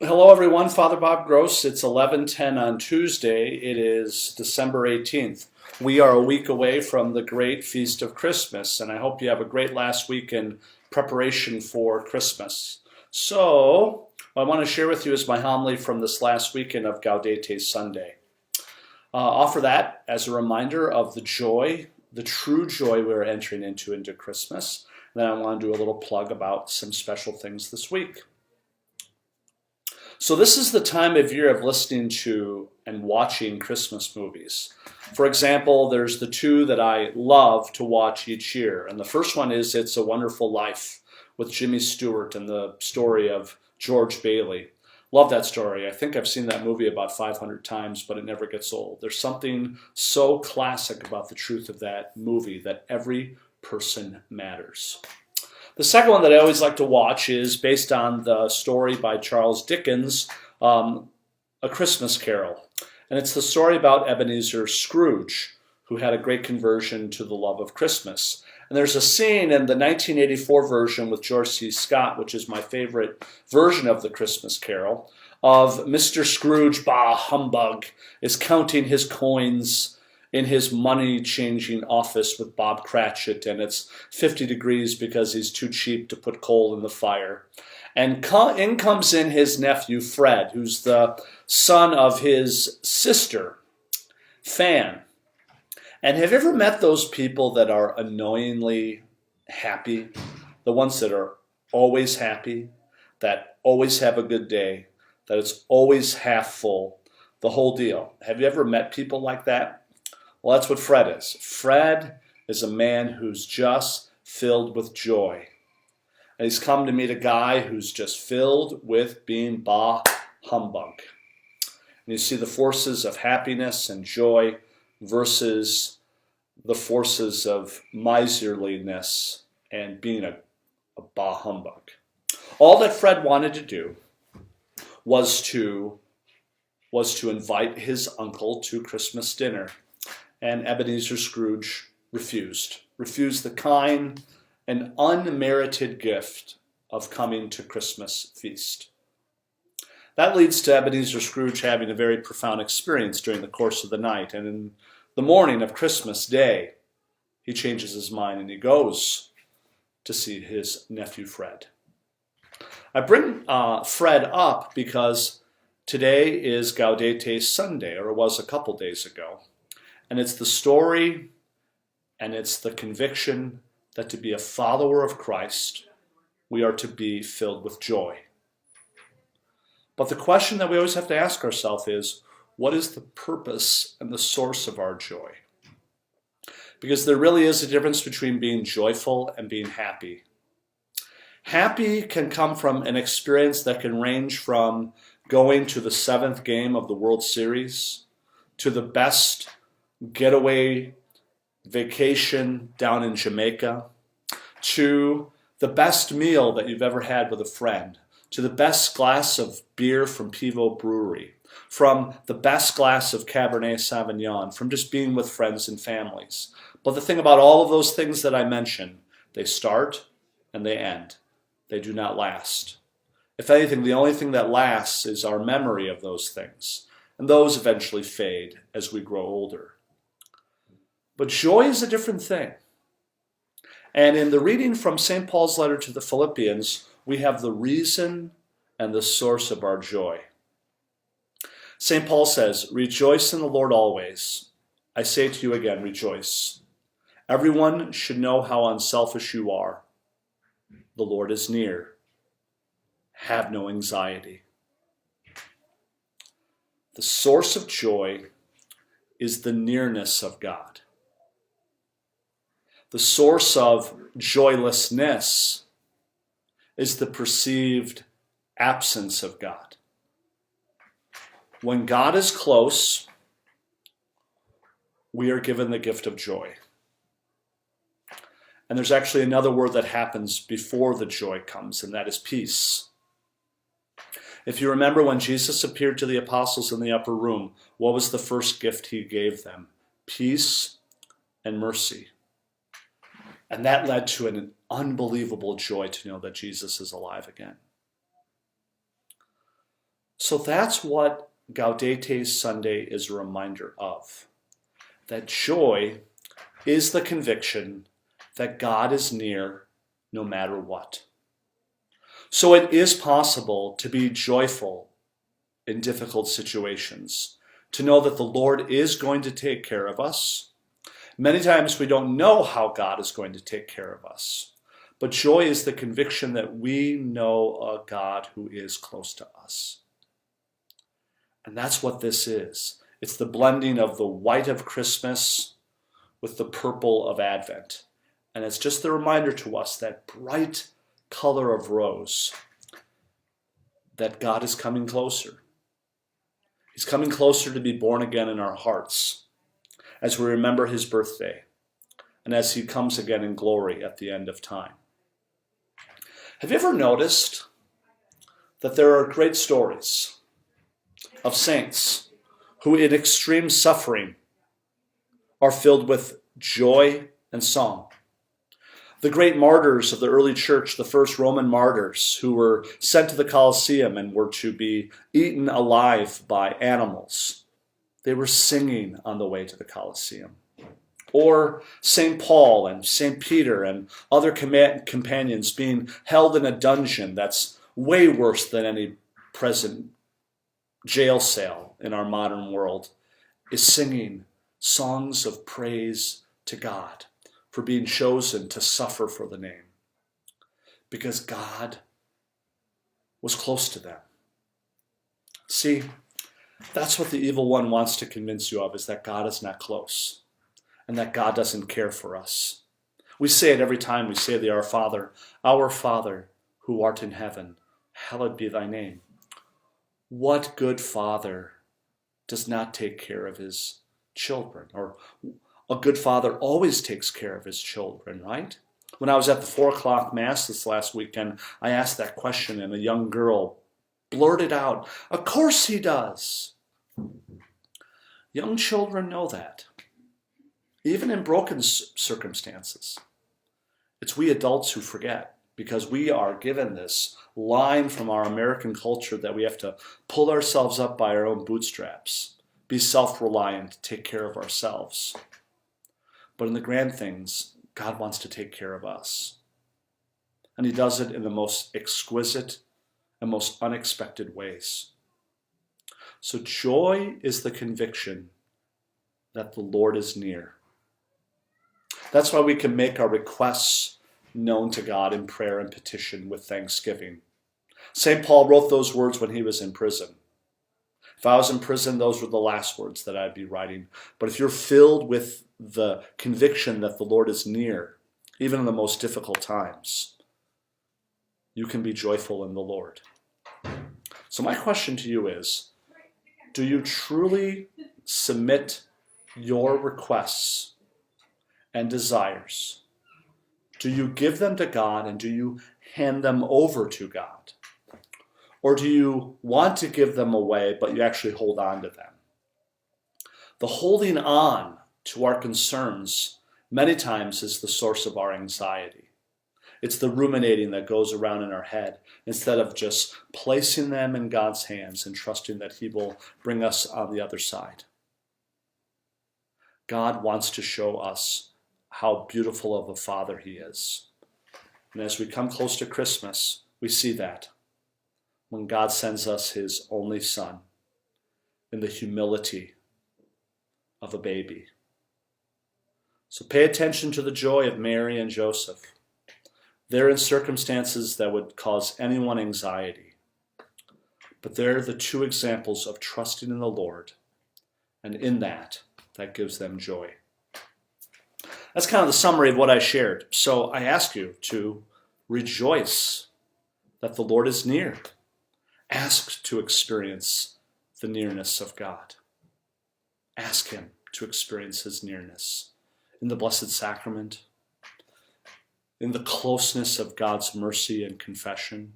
Hello, everyone. Father Bob Gross. It's 11:10 on Tuesday. It is December 18th. We are a week away from the great feast of Christmas, and I hope you have a great last week in preparation for Christmas. So, what I want to share with you is my homily from this last weekend of Gaudete Sunday. Offer that as a reminder of the joy, the true joy we're entering into Christmas. And then I want to do a little plug about some special things this week. So this is the time of year of listening to and watching Christmas movies. For example, there's the two that I love to watch each year. And the first one is It's a Wonderful Life with Jimmy Stewart and the story of George Bailey. Love that story. I think I've seen that movie about 500 times, but it never gets old. There's something so classic about the truth of that movie that every person matters. The second one that I always like to watch is based on the story by Charles Dickens, A Christmas Carol. And it's the story about Ebenezer Scrooge, who had a great conversion to the love of Christmas. And there's a scene in the 1984 version with George C. Scott, which is my favorite version of the Christmas Carol, of Mr. Scrooge, bah humbug, is counting his coins in his money-changing office with Bob Cratchit, and it's 50 degrees because he's too cheap to put coal in the fire. And in comes his nephew, Fred, who's the son of his sister, Fan. And have you ever met those people that are annoyingly happy? The ones that are always happy, that always have a good day, that it's always half full, the whole deal. Have you ever met people like that? Well, that's what Fred is. Fred is a man who's just filled with joy. And he's come to meet a guy who's just filled with being bah humbug. And you see the forces of happiness and joy versus the forces of miserliness and being a bah humbug. All that Fred wanted to do was to invite his uncle to Christmas dinner. And Ebenezer Scrooge refused the kind and unmerited gift of coming to Christmas feast. That leads to Ebenezer Scrooge having a very profound experience during the course of the night. And in the morning of Christmas Day, he changes his mind and he goes to see his nephew Fred. I bring Fred up because today is Gaudete Sunday, or it was a couple days ago. And it's the story and it's the conviction that to be a follower of Christ, we are to be filled with joy. But the question that we always have to ask ourselves is, what is the purpose and the source of our joy? Because there really is a difference between being joyful and being happy. Happy can come from an experience that can range from going to the 7th game of the World Series to the best getaway vacation down in Jamaica, to the best meal that you've ever had with a friend, to the best glass of beer from Pivot Brewery, from the best glass of Cabernet Sauvignon, from just being with friends and families. But the thing about all of those things that I mentioned, they start and they end. They do not last. If anything, the only thing that lasts is our memory of those things, and those eventually fade as we grow older. But joy is a different thing. And in the reading from St. Paul's letter to the Philippians, we have the reason and the source of our joy. St. Paul says, "Rejoice in the Lord always. I say to you again, rejoice. Everyone should know how unselfish you are. The Lord is near. Have no anxiety." The source of joy is the nearness of God. The source of joylessness is the perceived absence of God. When God is close, we are given the gift of joy. And there's actually another word that happens before the joy comes, and that is peace. If you remember when Jesus appeared to the apostles in the upper room, what was the first gift he gave them? Peace and mercy. And that led to an unbelievable joy to know that Jesus is alive again. So that's what Gaudete Sunday is a reminder of. That joy is the conviction that God is near no matter what. So it is possible to be joyful in difficult situations, to know that the Lord is going to take care of us. Many times we don't know how God is going to take care of us, but joy is the conviction that we know a God who is close to us. And that's what this is. It's the blending of the white of Christmas with the purple of Advent. And it's just the reminder to us, that bright color of rose, that God is coming closer. He's coming closer to be born again in our hearts as we remember his birthday and as he comes again in glory at the end of time. Have you ever noticed that there are great stories of saints who in extreme suffering are filled with joy and song? The great martyrs of the early church, the first Roman martyrs who were sent to the Colosseum and were to be eaten alive by animals, they were singing on the way to the Colosseum. Or St. Paul and St. Peter and other companions being held in a dungeon that's way worse than any present jail cell in our modern world, is singing songs of praise to God for being chosen to suffer for the name, because God was close to them. See, that's what the evil one wants to convince you of, is that God is not close and that God doesn't care for us. We say it every time we say the Our Father who art in heaven, hallowed be thy name. What good father does not take care of his children? Or a good father always takes care of his children, right? When I was at the 4:00 Mass this last weekend, I asked that question and a young girl blurted out, "Of course he does." Young children know that, even in broken circumstances. It's we adults who forget, because we are given this line from our American culture that we have to pull ourselves up by our own bootstraps, be self-reliant, take care of ourselves. But in the grand things, God wants to take care of us. And he does it in the most exquisite and most unexpected ways. So joy is the conviction that the Lord is near. That's why we can make our requests known to God in prayer and petition with thanksgiving. St. Paul wrote those words when he was in prison. If I was in prison, those were the last words that I'd be writing. But if you're filled with the conviction that the Lord is near, even in the most difficult times, you can be joyful in the Lord. So my question to you is, do you truly submit your requests and desires? Do you give them to God and do you hand them over to God? Or do you want to give them away, but you actually hold on to them? The holding on to our concerns many times is the source of our anxiety. It's the ruminating that goes around in our head instead of just placing them in God's hands and trusting that he will bring us on the other side. God wants to show us how beautiful of a Father he is. And as we come close to Christmas, we see that when God sends us his only Son in the humility of a baby. So pay attention to the joy of Mary and Joseph. They're in circumstances that would cause anyone anxiety. But they're the two examples of trusting in the Lord, and in that gives them joy. That's kind of the summary of what I shared. So I ask you to rejoice that the Lord is near. Ask to experience the nearness of God. Ask him to experience his nearness in the Blessed Sacrament, in the closeness of God's mercy and confession,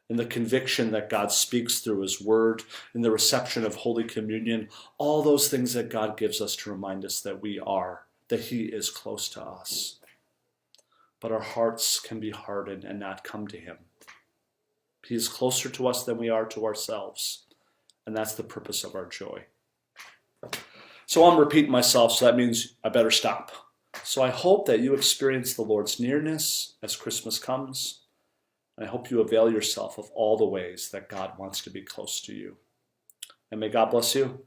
in the conviction that God speaks through his word, in the reception of Holy Communion, all those things that God gives us to remind us that that he is close to us. But our hearts can be hardened and not come to him. He is closer to us than we are to ourselves. And that's the purpose of our joy. So I'm repeating myself, so that means I better stop. So I hope that you experience the Lord's nearness as Christmas comes. And I hope you avail yourself of all the ways that God wants to be close to you. And may God bless you.